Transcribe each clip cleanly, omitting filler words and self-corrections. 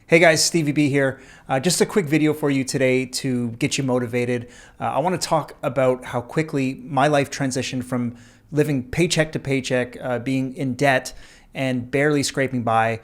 Hey guys, Stevie B here. Just a quick video for you today to get you motivated. I want to talk about how quickly my life transitioned from living paycheck to paycheck, being in debt and barely scraping by,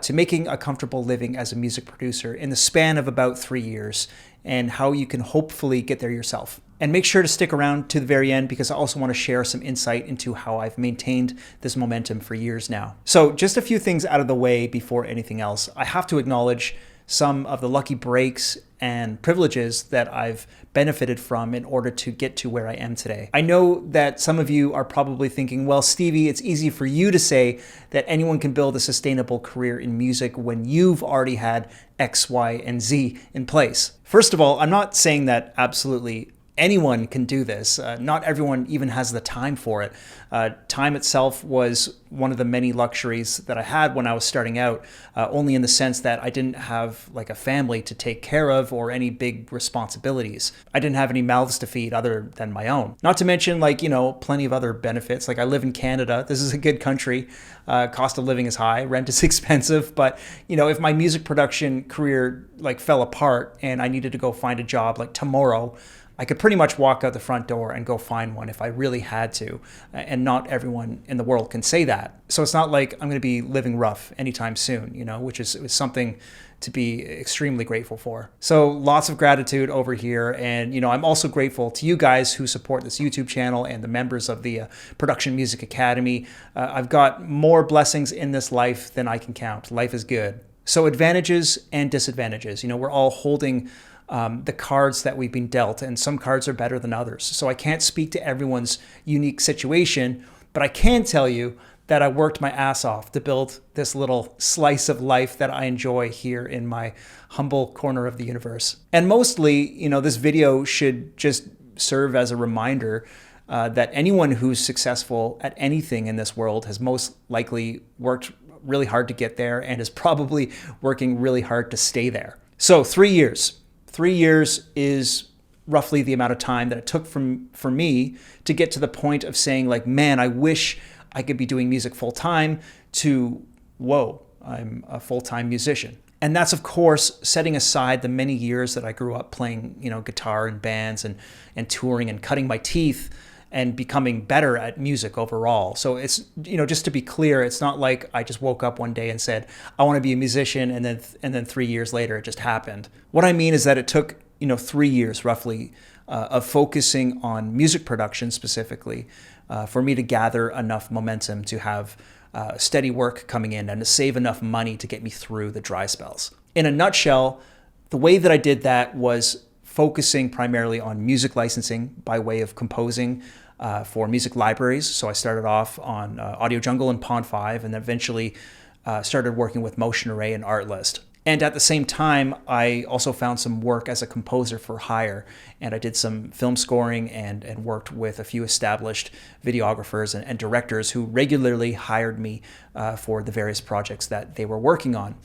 to making a comfortable living as a music producer in the span of about 3 years, and how you can hopefully get there yourself. And make sure to stick around to the very end because I also want to share some insight into how I've maintained this momentum for years now. So just a few things out of the way before anything else. I have to acknowledge some of the lucky breaks and privileges that I've benefited from in order to get to where I am today. I know that some of you are probably thinking, well, Stevie, it's easy for you to say that anyone can build a sustainable career in music when you've already had X, Y, and Z in place. First of all, I'm not saying that absolutely anyone can do this. Not everyone even has the time for it. Time itself was one of the many luxuries that I had when I was starting out, only in the sense that I didn't have like a family to take care of or any big responsibilities. I didn't have any mouths to feed other than my own. Not to mention plenty of other benefits. Like I live in Canada. This is a good country. Cost of living is high. Rent is expensive. But if my music production career fell apart and I needed to go find a job like tomorrow, I could pretty much walk out the front door and go find one if I really had to. And not everyone in the world can say that. So it's not like I'm going to be living rough anytime soon, which is something to be extremely grateful for. So lots of gratitude over here. And, I'm also grateful to you guys who support this YouTube channel and the members of the Production Music Academy. I've got more blessings in this life than I can count. Life is good. So advantages and disadvantages. We're all holding the cards that we've been dealt, and some cards are better than others. So I can't speak to everyone's unique situation, but I can tell you that I worked my ass off to build this little slice of life that I enjoy here in my humble corner of the universe. And mostly, this video should just serve as a reminder that anyone who's successful at anything in this world has most likely worked really hard to get there and is probably working really hard to stay there. So 3 years. 3 years is roughly the amount of time that it took for me to get to the point of saying man, I wish I could be doing music full time, to, whoa, I'm a full-time musician. And that's, of course, setting aside the many years that I grew up playing, guitar in bands and touring and cutting my teeth and becoming better at music overall. So it's, just to be clear, it's not like I just woke up one day and said, I want to be a musician, and then 3 years later it just happened. What I mean is that it took, 3 years roughly of focusing on music production specifically for me to gather enough momentum to have steady work coming in and to save enough money to get me through the dry spells. In a nutshell, the way that I did that was focusing primarily on music licensing by way of composing for music libraries. So I started off on Audio Jungle and Pond5, and eventually started working with Motion Array and Artlist. And at the same time, I also found some work as a composer for hire, and I did some film scoring and worked with a few established videographers and directors who regularly hired me for the various projects that they were working on.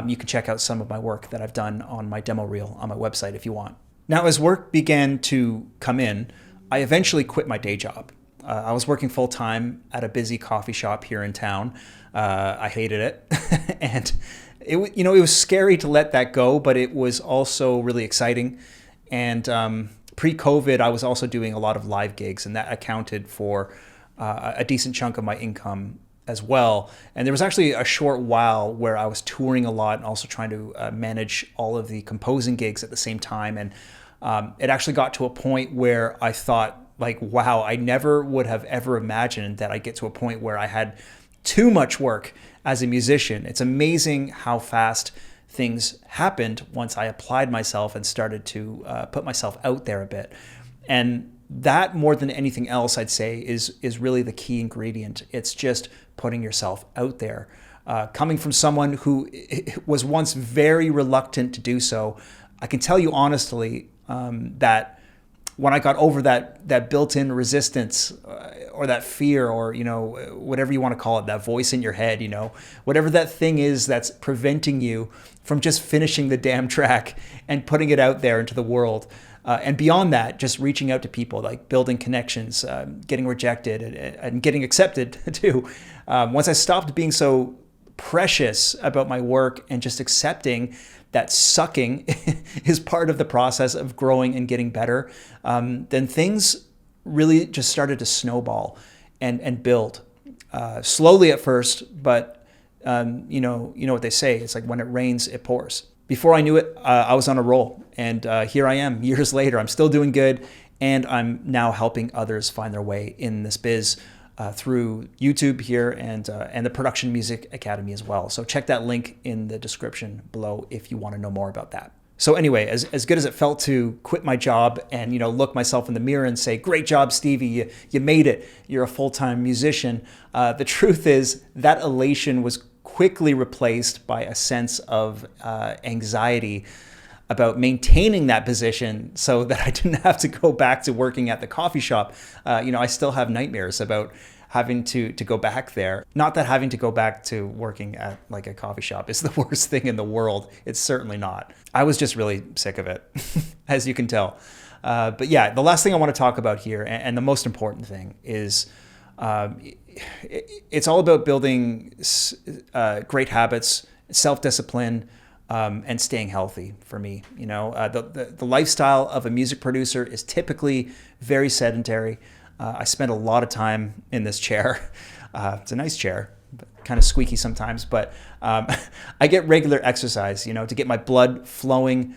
You can check out some of my work that I've done on my demo reel on my website if you want. Now, as work began to come in, I eventually quit my day job. I was working full-time at a busy coffee shop here in town. I hated it. And it was scary to let that go, but it was also really exciting. And pre-COVID, I was also doing a lot of live gigs, and that accounted for a decent chunk of my income as well. And there was actually a short while where I was touring a lot and also trying to manage all of the composing gigs at the same time. And it actually got to a point where I thought, wow, I never would have ever imagined that I'd get to a point where I had too much work as a musician. It's amazing how fast things happened once I applied myself and started to put myself out there a bit. And that, more than anything else, I'd say is really the key ingredient. It's just putting yourself out there. Coming from someone who was once very reluctant to do so, I can tell you honestly that when I got over that built-in resistance or that fear, or whatever you want to call it, that voice in your head, whatever that thing is that's preventing you from just finishing the damn track and putting it out there into the world. And beyond that, just reaching out to people, building connections, getting rejected and getting accepted too. Once I stopped being so precious about my work and just accepting that sucking is part of the process of growing and getting better, then things really just started to snowball and build. Slowly at first, but you know what they say. It's like when it rains, it pours. Before I knew it, I was on a roll, and here I am years later. I'm still doing good, and I'm now helping others find their way in this biz through YouTube here and the Production Music Academy as well. So check that link in the description below if you want to know more about that. So anyway, as good as it felt to quit my job and look myself in the mirror and say, "Great job, Stevie, you made it. You're a full-time musician." The truth is that elation was quickly replaced by a sense of anxiety about maintaining that position so that I didn't have to go back to working at the coffee shop. I still have nightmares about having to go back there. Not that having to go back to working at like a coffee shop is the worst thing in the world. It's certainly not. I was just really sick of it, as you can tell. But yeah, the last thing I want to talk about here, and the most important thing, is it's all about building great habits, self-discipline, and staying healthy for me. The lifestyle of a music producer is typically very sedentary. I spend a lot of time in this chair. It's a nice chair, but kind of squeaky sometimes, but I get regular exercise, to get my blood flowing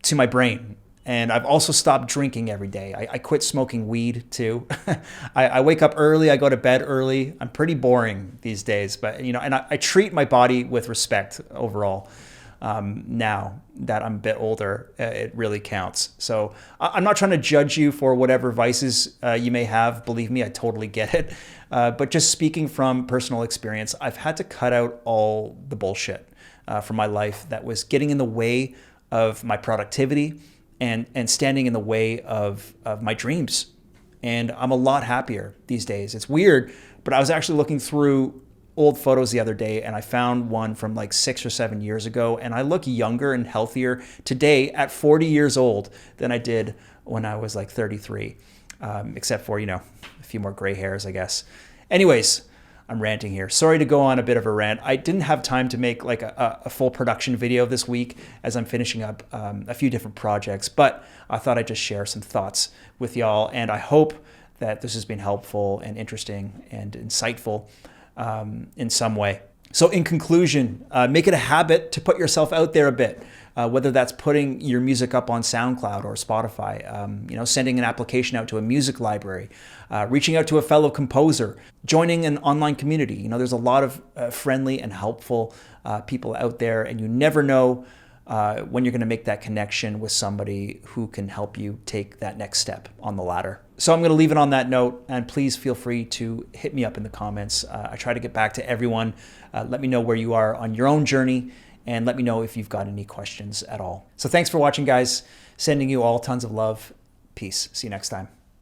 to my brain. And I've also stopped drinking every day. I quit smoking weed too. I wake up early, I go to bed early. I'm pretty boring these days, but and I treat my body with respect overall. Now that I'm a bit older, it really counts. So I'm not trying to judge you for whatever vices you may have. Believe me, I totally get it. But just speaking from personal experience, I've had to cut out all the bullshit from my life that was getting in the way of my productivity and standing in the way of my dreams. And I'm a lot happier these days. It's weird, but I was actually looking through old photos the other day, and I found one from like 6 or 7 years ago, and I look younger and healthier today at 40 years old than I did when I was like 33, except for, a few more gray hairs, I guess. Anyways, I'm ranting here. Sorry to go on a bit of a rant. I didn't have time to make like a full production video this week as I'm finishing up a few different projects, but I thought I'd just share some thoughts with y'all, and I hope that this has been helpful and interesting and insightful in some way. So in conclusion, make it a habit to put yourself out there a bit, whether that's putting your music up on SoundCloud or Spotify, sending an application out to a music library, reaching out to a fellow composer, joining an online community. There's a lot of friendly and helpful people out there, and you never know when you're going to make that connection with somebody who can help you take that next step on the ladder. So I'm going to leave it on that note, and please feel free to hit me up in the comments. I try to get back to everyone. Let me know where you are on your own journey, and let me know if you've got any questions at all. So thanks for watching, guys. Sending you all tons of love. Peace. See you next time.